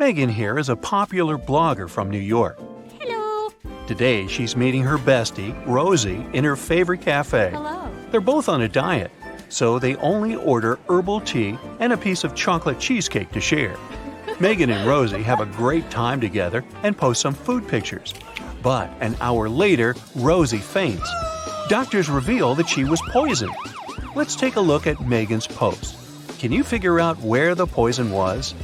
Megan here is a popular blogger from New York. Hello. Today, she's meeting her bestie, Rosie, in her favorite cafe. Hello. They're both on a diet, so they only order herbal tea and a piece of chocolate cheesecake to share. Megan and Rosie have a great time together and post some food pictures. But an hour later, Rosie faints. Doctors reveal that she was poisoned. Let's take a look at Megan's post. Can you figure out where the poison was?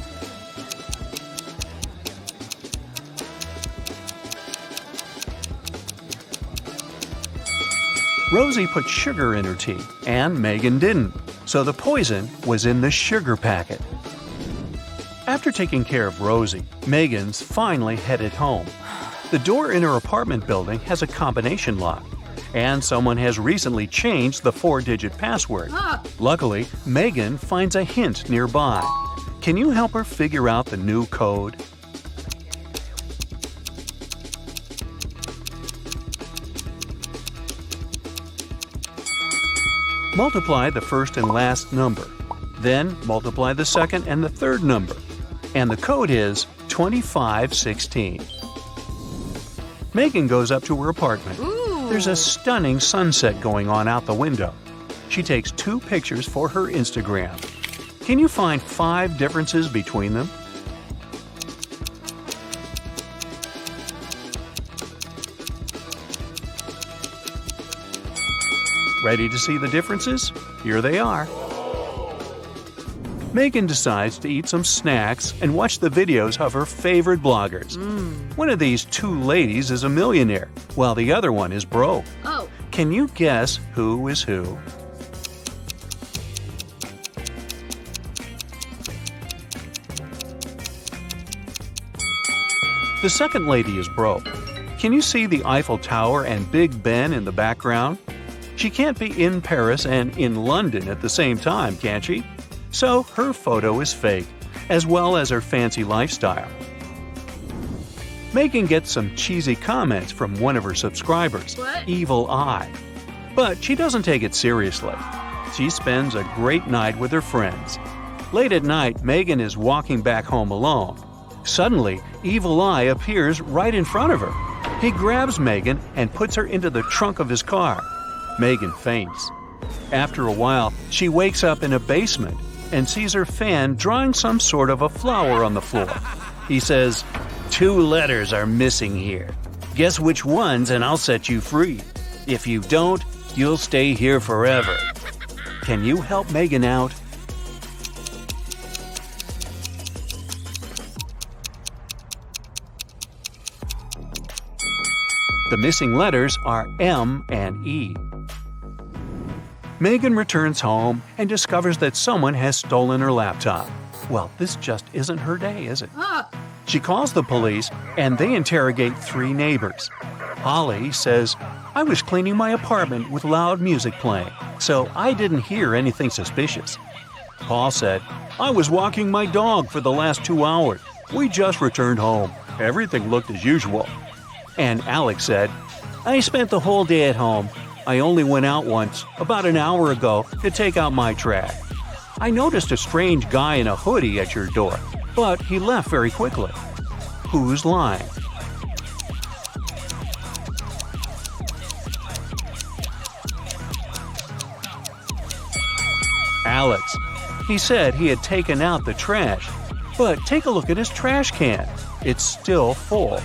Rosie put sugar in her tea, and Megan didn't, so the poison was in the sugar packet. After taking care of Rosie, Megan's finally headed home. The door in her apartment building has a combination lock, and someone has recently changed the 4-digit password. Luckily, Megan finds a hint nearby. Can you help her figure out the new code? Multiply the first and last number. Then multiply the second and the third number. And the code is 2516. Megan goes up to her apartment. Ooh. There's a stunning sunset going on out the window. She takes 2 pictures for her Instagram. Can you find 5 differences between them? Ready to see the differences? Here they are. Megan decides to eat some snacks and watch the videos of her favorite bloggers. One of these 2 ladies is a millionaire, while the other one is broke. Oh. Can you guess who is who? The second lady is broke. Can you see the Eiffel Tower and Big Ben in the background? She can't be in Paris and in London at the same time, can she? So her photo is fake, as well as her fancy lifestyle. Megan gets some cheesy comments from one of her subscribers, What? Evil Eye. But she doesn't take it seriously. She spends a great night with her friends. Late at night, Megan is walking back home alone. Suddenly, Evil Eye appears right in front of her. He grabs Megan and puts her into the trunk of his car. Megan faints. After a while, she wakes up in a basement and sees her fan drawing some sort of a flower on the floor. He says, 2 letters are missing here. Guess which ones and I'll set you free. If you don't, you'll stay here forever. Can you help Megan out? The missing letters are M and E. Megan returns home and discovers that someone has stolen her laptop. Well, this just isn't her day, is it? She calls the police and they interrogate 3 neighbors. Holly says, I was cleaning my apartment with loud music playing, so I didn't hear anything suspicious. Paul said, I was walking my dog for the last 2 hours. We just returned home. Everything looked as usual. And Alex said, I spent the whole day at home. I only went out once, about an hour ago, to take out my trash. I noticed a strange guy in a hoodie at your door, but he left very quickly. Who's lying? Alex. He said he had taken out the trash, but take a look at his trash can. It's still full.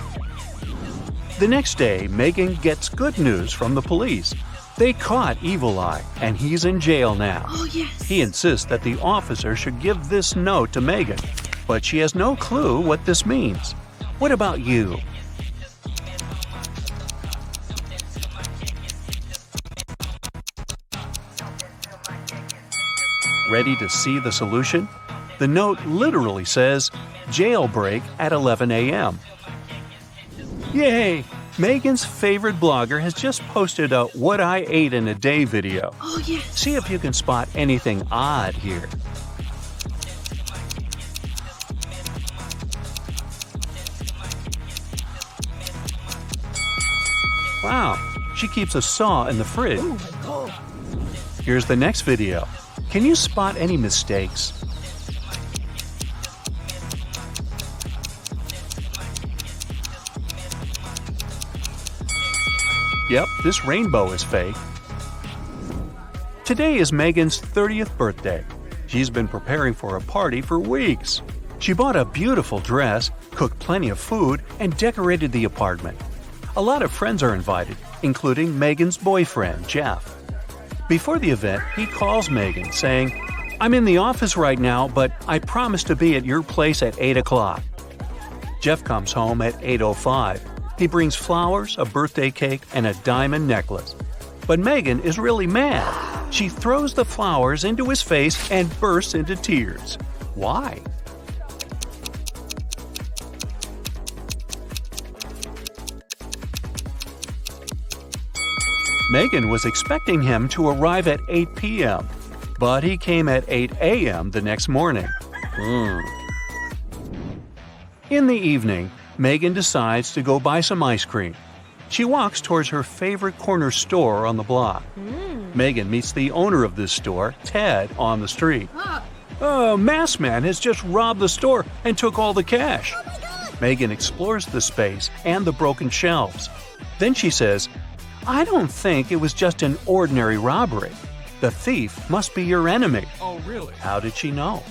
The next day, Megan gets good news from the police. They caught Evil Eye, and he's in jail now. Oh, yes. He insists that the officer should give this note to Megan, but she has no clue what this means. What about you? Ready to see the solution? The note literally says, jailbreak at 11 a.m. Yay! Megan's favorite blogger has just posted a What I Ate in a Day video. Oh, yes. See if you can spot anything odd here. Wow, she keeps a saw in the fridge. Oh, my God. Here's the next video. Can you spot any mistakes? Yep, this rainbow is fake. Today is Megan's 30th birthday. She's been preparing for a party for weeks. She bought a beautiful dress, cooked plenty of food, and decorated the apartment. A lot of friends are invited, including Megan's boyfriend, Jeff. Before the event, he calls Megan, saying, "I'm in the office right now, but I promise to be at your place at 8 o'clock." Jeff comes home at 8:05. He brings flowers, a birthday cake, and a diamond necklace. But Megan is really mad. She throws the flowers into his face and bursts into tears. Why? Megan was expecting him to arrive at 8 p.m., but he came at 8 a.m. the next morning. In the evening, Megan decides to go buy some ice cream. She walks towards her favorite corner store on the block. Megan meets the owner of this store, Ted, on the street. "A masked man has just robbed the store and took all the cash." Megan explores the space and the broken shelves. Then she says, "I don't think it was just an ordinary robbery. The thief must be your enemy." Oh, really? How did she know?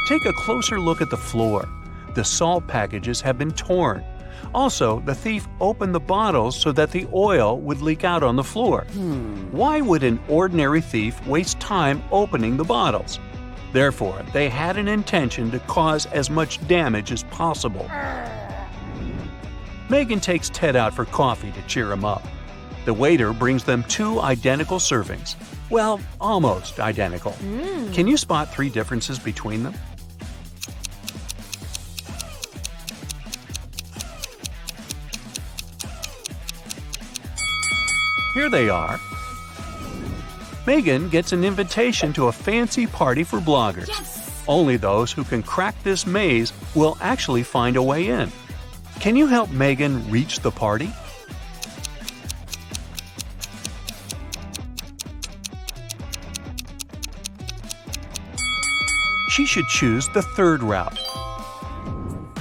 Take a closer look at the floor. The salt packages have been torn. Also, the thief opened the bottles so that the oil would leak out on the floor. Why would an ordinary thief waste time opening the bottles? Therefore, they had an intention to cause as much damage as possible. Megan takes Ted out for coffee to cheer him up. The waiter brings them 2 identical servings. Well, almost identical. Can you spot 3 differences between them? Here they are. Megan gets an invitation to a fancy party for bloggers. Yes! Only those who can crack this maze will actually find a way in. Can you help Megan reach the party? She should choose the 3rd route.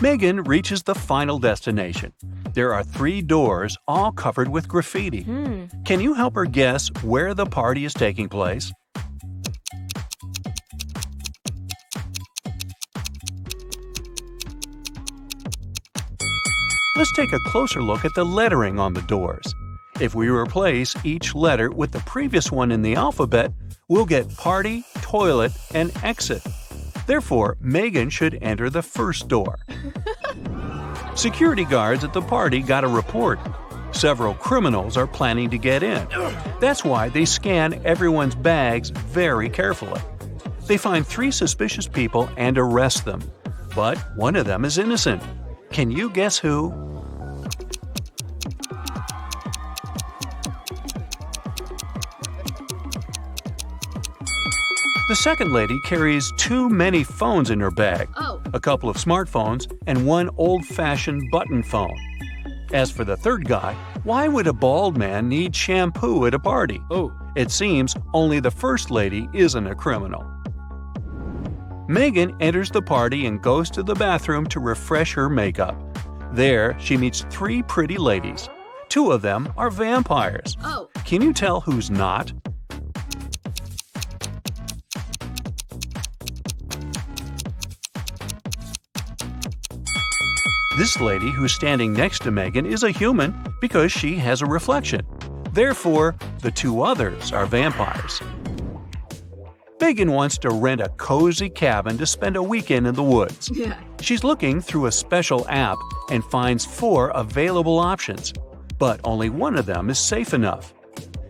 Megan reaches the final destination. There are 3 doors, all covered with graffiti. Can you help her guess where the party is taking place? Let's take a closer look at the lettering on the doors. If we replace each letter with the previous one in the alphabet, we'll get party, toilet, and exit. Therefore, Megan should enter the 1st door. Security guards at the party got a report. Several criminals are planning to get in. That's why they scan everyone's bags very carefully. They find 3 suspicious people and arrest them. But one of them is innocent. Can you guess who? The second lady carries too many phones in her bag. A couple of smartphones and one old-fashioned button phone. As for the third guy, why would a bald man need shampoo at a party? It seems only the first lady isn't a criminal. Megan enters the party and goes to the bathroom to refresh her makeup. There, she meets 3 pretty ladies. 2 of them are vampires. Can you tell who's not? This lady who's standing next to Megan is a human because she has a reflection. Therefore, the 2 others are vampires. Megan wants to rent a cozy cabin to spend a weekend in the woods. She's looking through a special app and finds 4 available options, but only one of them is safe enough.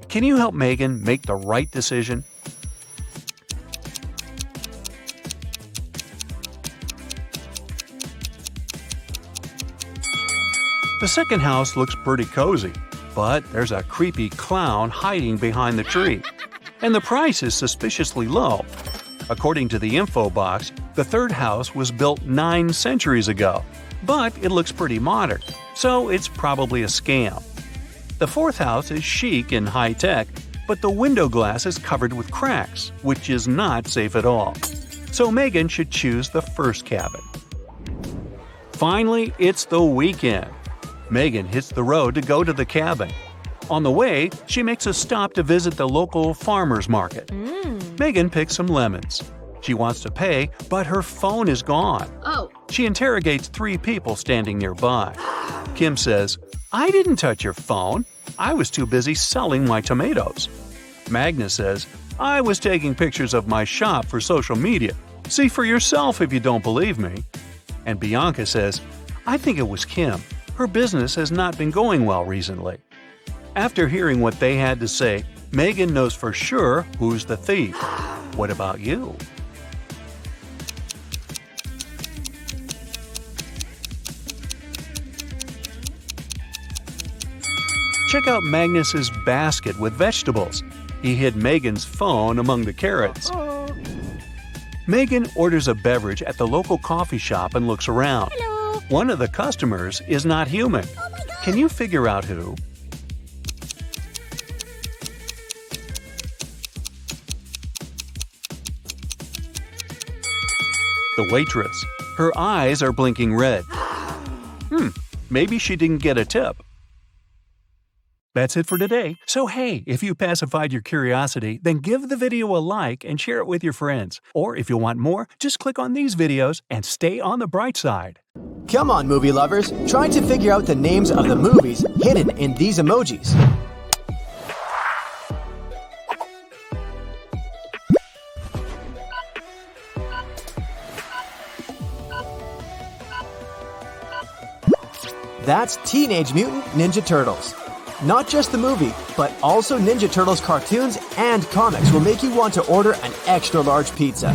Can you help Megan make the right decision? The second house looks pretty cozy, but there's a creepy clown hiding behind the tree. And the price is suspiciously low. According to the info box, the third house was built 9 centuries ago, but it looks pretty modern, so it's probably a scam. The fourth house is chic and high-tech, but the window glass is covered with cracks, which is not safe at all. so Megan should choose the first cabin. Finally, it's the weekend. Megan hits the road to go to the cabin. On the way, she makes a stop to visit the local farmer's market. Megan picks some lemons. She wants to pay, but her phone is gone. She interrogates 3 people standing nearby. Kim says, "I didn't touch your phone. I was too busy selling my tomatoes." Magna says, "I was taking pictures of my shop for social media. See for yourself if you don't believe me." And Bianca says, "I think it was Kim. Her business has not been going well recently." After hearing what they had to say, Megan knows for sure who's the thief. What about you? Check out Magnus's basket with vegetables. He hid Megan's phone among the carrots. Megan orders a beverage at the local coffee shop and looks around. Hello. One of the customers is not human. Can you figure out who? The waitress. Her eyes are blinking red. Maybe she didn't get a tip. That's it for today. So hey, if you pacified your curiosity, then give the video a like and share it with your friends. Or if you want more, just click on these videos and stay on the bright side. Come on, movie lovers, try to figure out the names of the movies hidden in these emojis. That's Teenage Mutant Ninja Turtles. Not just the movie, but also Ninja Turtles cartoons and comics will make you want to order an extra large pizza.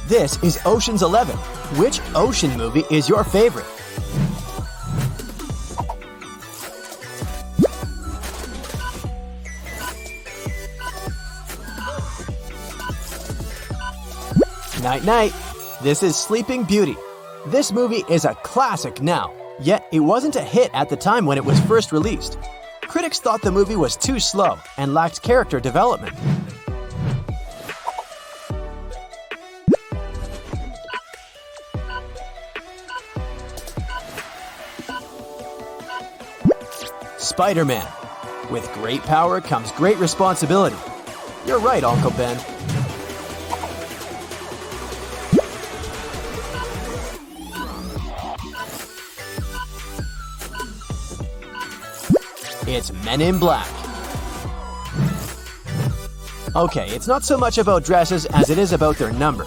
This is Ocean's 11. Which Ocean movie is your favorite? Night night. This is Sleeping Beauty. This movie is a classic now, yet it wasn't a hit at the time when it was first released. Critics thought the movie was too slow and lacked character development. Spider-Man. With great power comes great responsibility. You're right, Uncle Ben. It's Men in Black. Okay, it's not so much about dresses as it is about their number.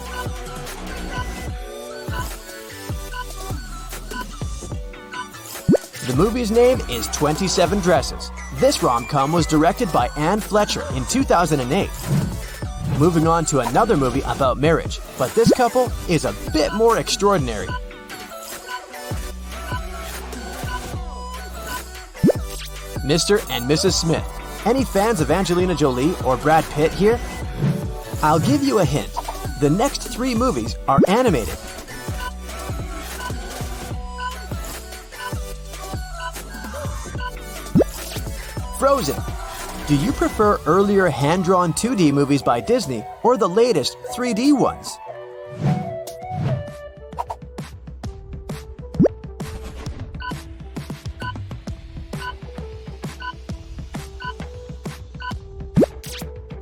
The movie's name is 27 Dresses. This rom-com was directed by Anne Fletcher in 2008. Moving on to another movie about marriage, but this couple is a bit more extraordinary. Mr. and Mrs. Smith. Any fans of Angelina Jolie or Brad Pitt here? I'll give you a hint. The next 3 movies are animated. Frozen. Do you prefer earlier hand-drawn 2D movies by Disney or the latest 3D ones?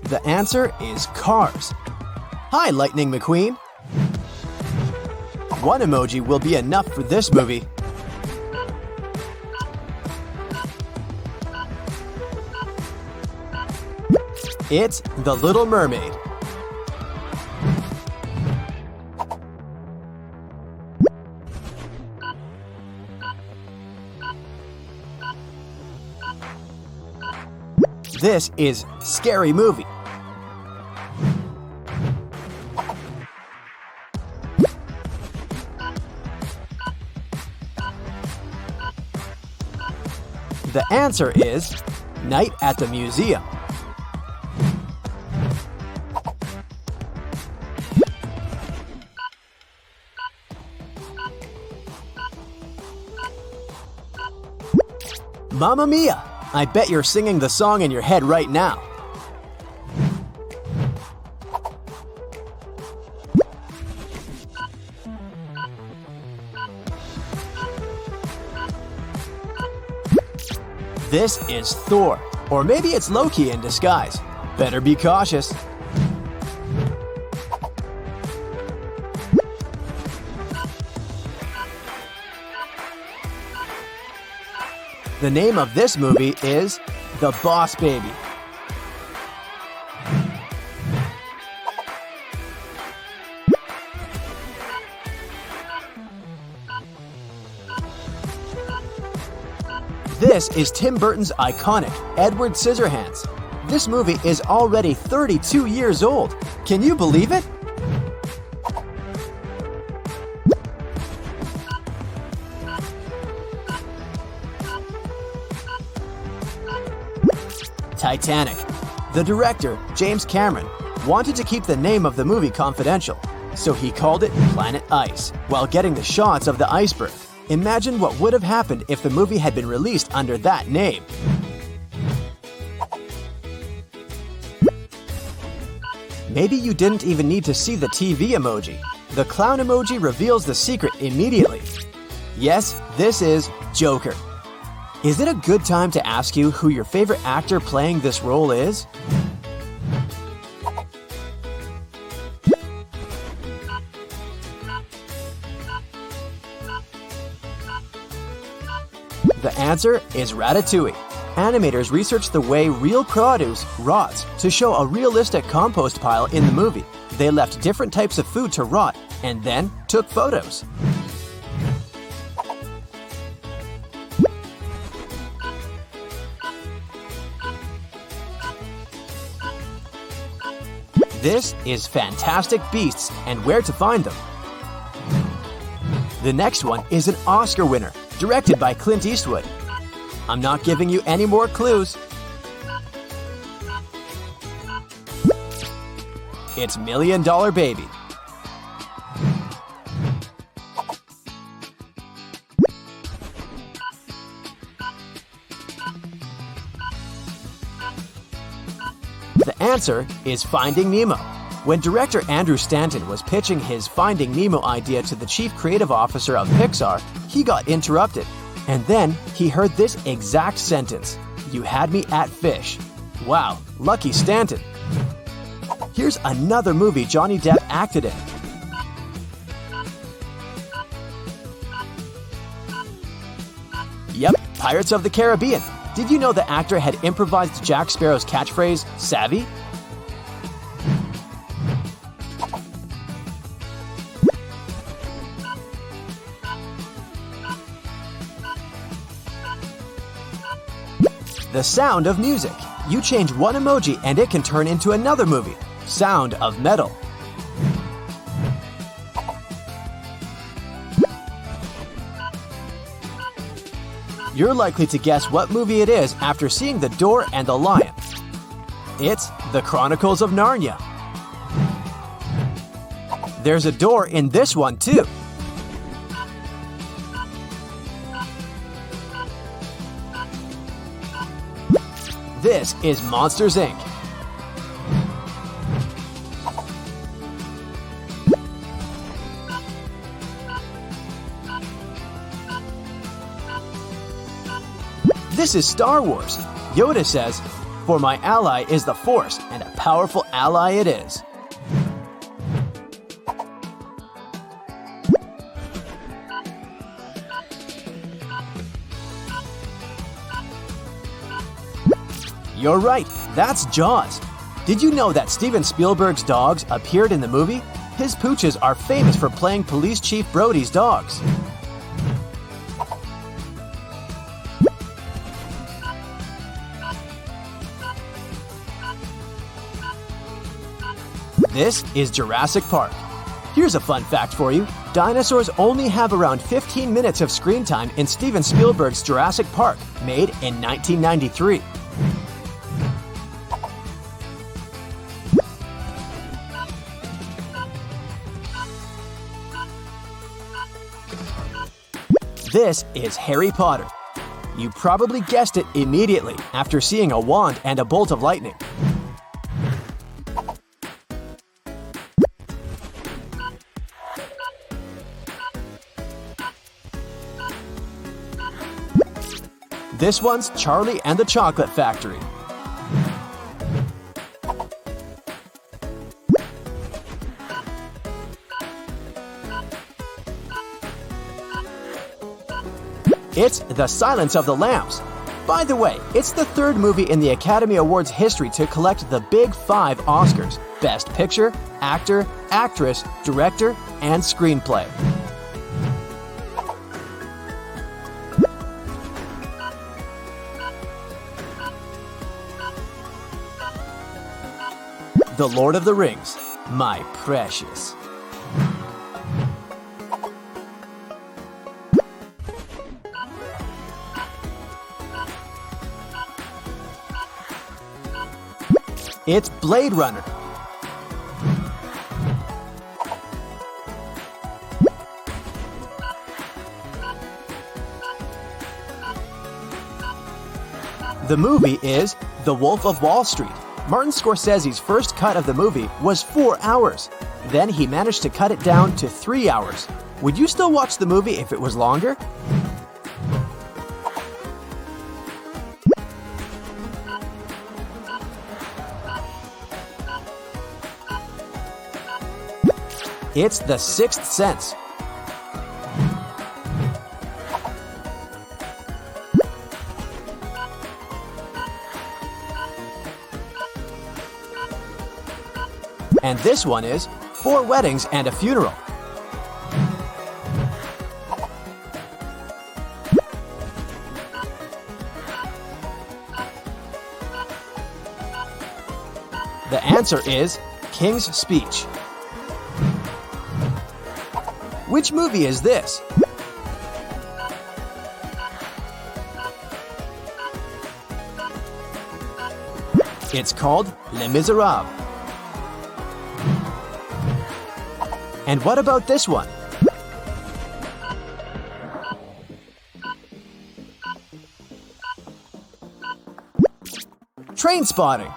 The answer is Cars. Hi, Lightning McQueen. One emoji will be enough for this movie. It's The Little Mermaid. This is Scary Movie. The answer is Night at the Museum. Mamma Mia! I bet you're singing the song in your head right now. This is Thor, or maybe it's Loki in disguise. Better be cautious. The name of this movie is The Boss Baby. This is Tim Burton's iconic Edward Scissorhands. This movie is already 32 years old. Can you believe it? Titanic. The director, James Cameron, wanted to keep the name of the movie confidential, so he called it Planet Ice while getting the shots of the iceberg. Imagine what would have happened if the movie had been released under that name. Maybe you didn't even need to see the TV emoji. The clown emoji reveals the secret immediately. Yes, this is Joker. Is it a good time to ask you who your favorite actor playing this role is? The answer is Ratatouille. Animators researched the way real produce rots to show a realistic compost pile in the movie. They left different types of food to rot and then took photos. This is Fantastic Beasts and Where to Find Them. The next one is an Oscar winner, directed by Clint Eastwood. I'm not giving you any more clues. It's $1 Million Baby. The answer is Finding Nemo. When director Andrew Stanton was pitching his Finding Nemo idea to the chief creative officer of Pixar, he got interrupted. And then he heard this exact sentence: "You had me at fish." Wow, lucky Stanton. Here's another movie Johnny Depp acted in. Yep, Pirates of the Caribbean. Did you know the actor had improvised Jack Sparrow's catchphrase, "Savvy"? The Sound of Music. You change one emoji and it can turn into another movie. Sound of Metal. You're likely to guess what movie it is after seeing The Door and the Lion. It's The Chronicles of Narnia. There's a door in this one too. This is Monsters, Inc. This is Star Wars. Yoda says, "For my ally is the Force, and a powerful ally it is." You're right, that's Jaws. Did you know that Steven Spielberg's dogs appeared in the movie? His pooches are famous for playing Police Chief Brody's dogs. This is Jurassic Park. Here's a fun fact for you. Dinosaurs only have around 15 minutes of screen time in Steven Spielberg's Jurassic Park, made in 1993. This is Harry Potter. You probably guessed it immediately after seeing a wand and a bolt of lightning. This one's Charlie and the Chocolate Factory. It's The Silence of the Lambs. By the way, it's the third movie in the Academy Awards history to collect the Big Five Oscars: Best Picture, Actor, Actress, Director, and Screenplay. The Lord of the Rings, my precious. It's Blade Runner. The movie is The Wolf of Wall Street. Martin Scorsese's first cut of the movie was 4 hours. Then he managed to cut it down to 3 hours. Would you still watch the movie if it was longer? It's The Sixth Sense. And this one is 4 Weddings and a Funeral. The answer is King's Speech. Which movie is this? It's called Les Miserables. And what about this one? Trainspotting.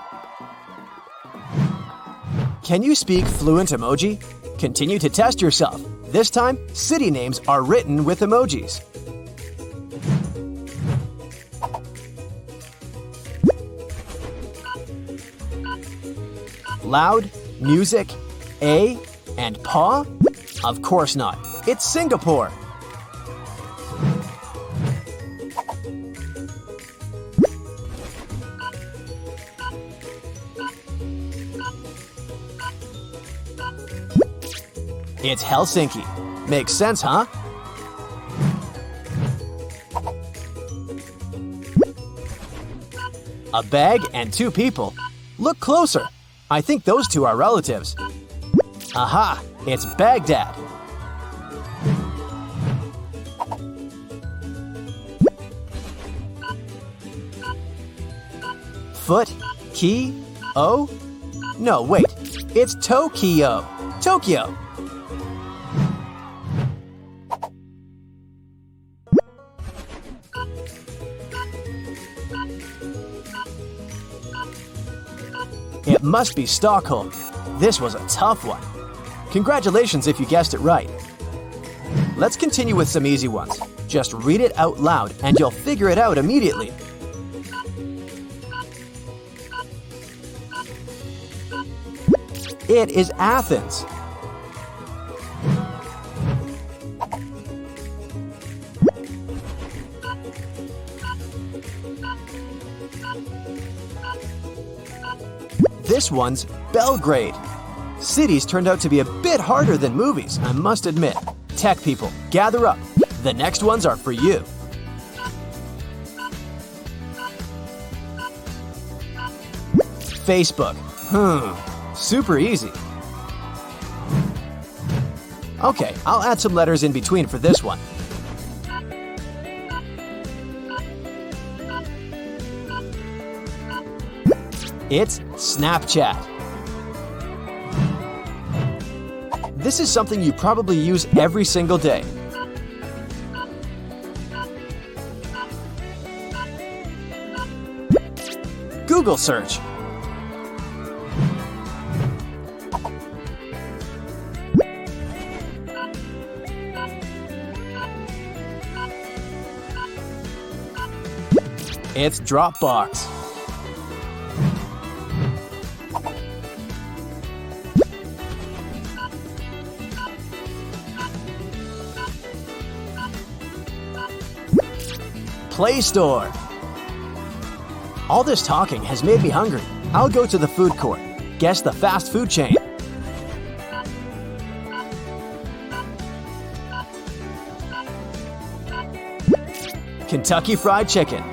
Can you speak fluent emoji? Continue to test yourself. This time, city names are written with emojis. Loud, music, A, and paw? Of course not. It's Singapore. It's Helsinki. Makes sense, huh? A bag and 2 people. Look closer. I think those 2 are relatives. Aha! It's Baghdad. Foot, key, O? No, wait. It's Tokyo. Tokyo. It must be Stockholm. This was a tough one. Congratulations if you guessed it right. Let's continue with some easy ones. Just read it out loud and you'll figure it out immediately. It is Athens. This one's Belgrade. Cities turned out to be a bit harder than movies, I must admit. Tech people, gather up. The next ones are for you. Facebook. Super easy. Okay, I'll add some letters in between for this one. It's Snapchat. This is something you probably use every single day. Google search. It's Dropbox. Play Store. All this talking has made me hungry. I'll go to the food court. Guess the fast food chain. Kentucky Fried Chicken.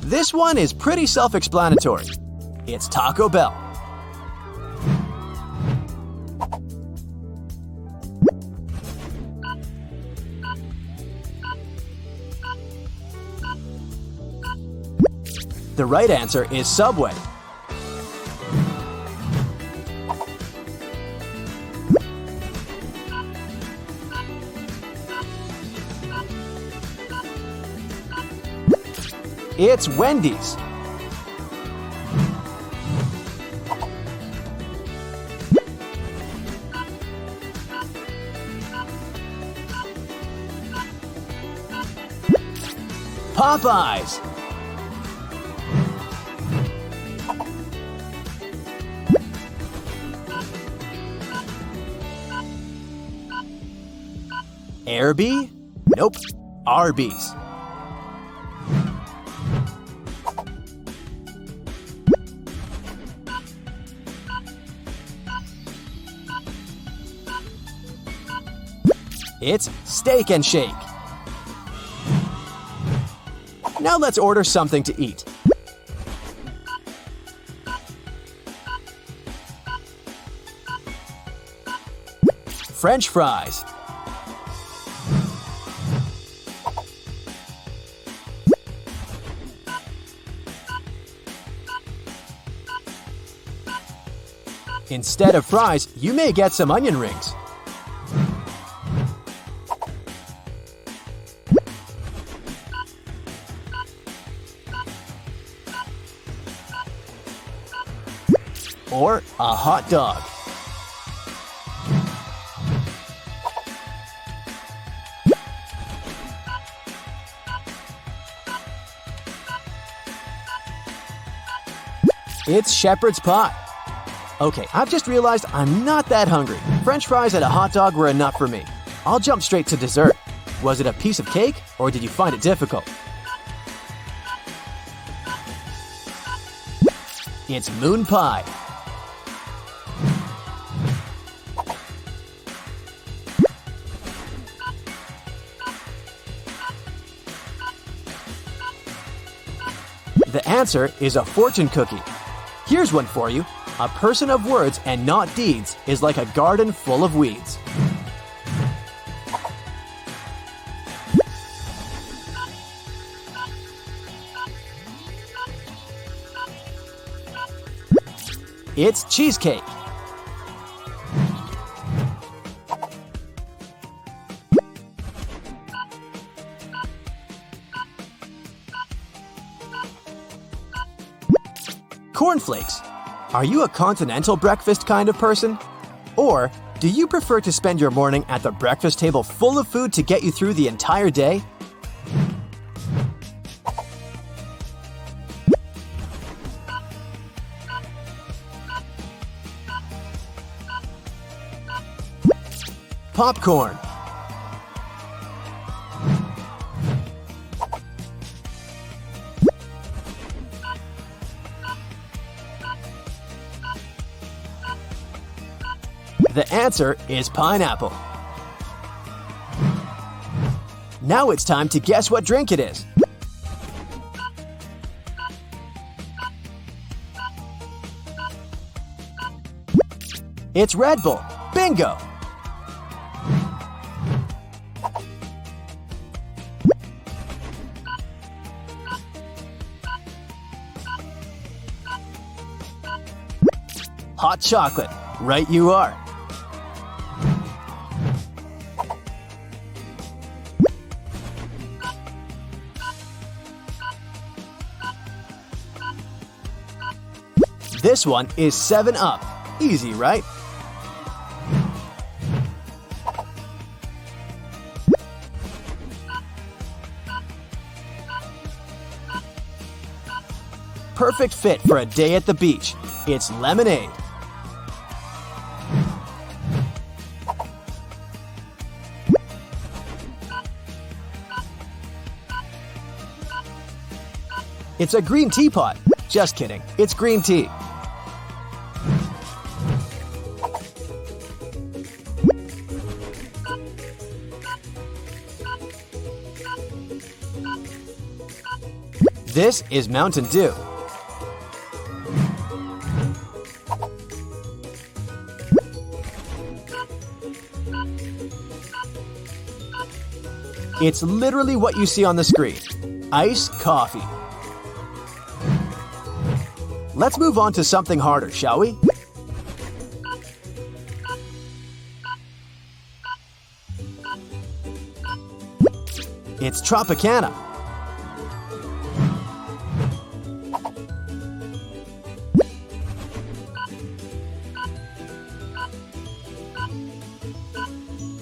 This one is pretty self-explanatory. It's Taco Bell. The right answer is Subway. It's Wendy's. Popeyes. Airby? Nope. Arby's. It's Steak and Shake. Now let's order something to eat. French fries. Instead of fries, you may get some onion rings. Or a hot dog. It's shepherd's pie. Okay, I've just realized I'm not that hungry. French fries and a hot dog were enough for me. I'll jump straight to dessert. Was it a piece of cake, or did you find it difficult? It's moon pie. The answer is a fortune cookie. Here's one for you. A person of words and not deeds is like a garden full of weeds. It's cheesecake. Cornflakes. Are you a continental breakfast kind of person? Or do you prefer to spend your morning at the breakfast table full of food to get you through the entire day? Popcorn. The answer is pineapple. Now it's time to guess what drink it is. It's Red Bull. Bingo! Hot chocolate. Right you are. This one is 7 Up. Easy, right? Perfect fit for a day at the beach. It's lemonade. It's a green teapot. Just kidding, it's green tea. This is Mountain Dew. It's literally what you see on the screen. Iced coffee. Let's move on to something harder, shall we? It's Tropicana.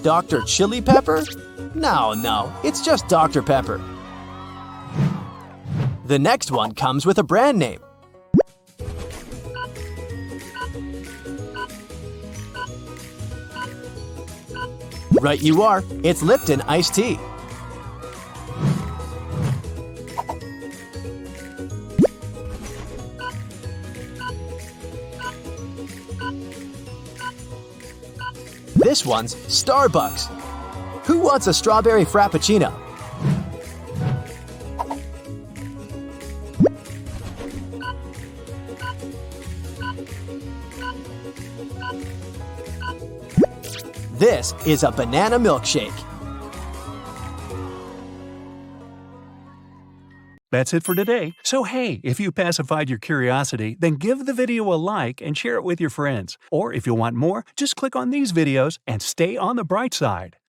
Dr. Chili Pepper? No, it's just Dr. Pepper. The next one comes with a brand name. Right you are, it's Lipton iced tea. This one's Starbucks. Who wants a strawberry frappuccino? This is a banana milkshake. That's it for today. So hey, if you pacified your curiosity, then give the video a like and share it with your friends. Or if you want more, just click on these videos and stay on the bright side.